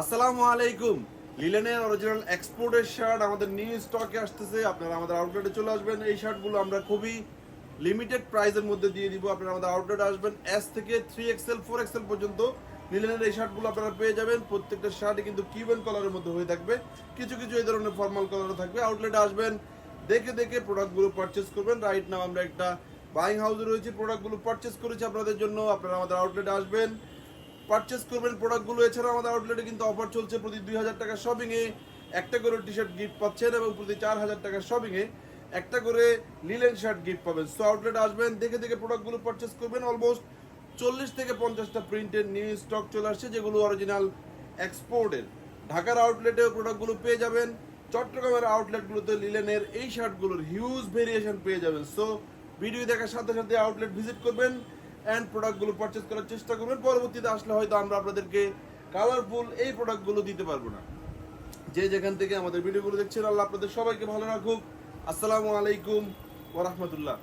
আসসালামু আলাইকুম। লিলেনের অরিজিনাল এক্সপোর্টের শার্ট আমাদের নিউ স্টকে আসতেছে। আপনারা আমাদের আউটলেটে চলে আসবেন। এই শার্টগুলো আমরা খুবই লিমিটেড প্রাইসের মধ্যে দিয়ে দিব। আপনারা আমাদের আউটলেটে আসবেন, এস থেকে 3XL 4XL পর্যন্ত লিলেনের এই শার্টগুলো আপনারা পেয়ে যাবেন। প্রত্যেকটা শার্টই কিন্তু কিউবেন কালারের মধ্যে হয়ে থাকবে, কিছু কিছু এই ধরনের ফর্মাল কালারও থাকবে। আউটলেটে আসবেন, দেখে দেখে প্রোডাক্টগুলো পারচেস করবেন। রাইট নাও আমরা একটা বাইং হাউসে রয়েছে, প্রোডাক্টগুলো পারচেস করেছি আপনাদের জন্য। আপনারা আমাদের আউটলেটে আসবেন, পারচেস করবেন প্রোডাক্টগুলো। এছাড়াও আমাদের আউটলেটে কিন্তু অফার চলছে, প্রতি 2000 টাকা শপিংয়ে একটা করে টি শার্ট গিফট পাচ্ছেন এবং প্রতি 4000 টাকা শপিংয়ে একটা করে লিলেন শার্ট গিফট পাবেন। সো আউটলেটে আসবেন, দেখে দেখে প্রোডাক্টগুলো পারচেস করবেন। অলমোস্ট 40 থেকে 50টা প্রিন্টের নিউ স্টক চলে আসছে, যেগুলো অরিজিনাল এক্সপোর্টের। ঢাকার আউটলেটেও প্রোডাক্টগুলো পেয়ে যাবেন। চট্টগ্রামের আউটলেটগুলোতে লিলেনের এই শার্টগুলোর হিউজ ভেরিয়েশন পেয়ে যাবেন। সো ভিডিও দেখার সাথে সাথে আউটলেট ভিজিট করবেন অ্যান্ড প্রোডাক্টগুলো পারচেস করার চেষ্টা করবেন। পরবর্তীতে আসলে হয়তো আমরা আপনাদেরকে কালারফুল এই প্রোডাক্টগুলো দিতে পারবো না। যে যেখান থেকে আমাদের ভিডিওগুলো দেখছেন, আল্লাহ আপনাদের সবাইকে ভালো রাখুক। আসসালামু আলাইকুম ওয়া রাহমাতুল্লাহ।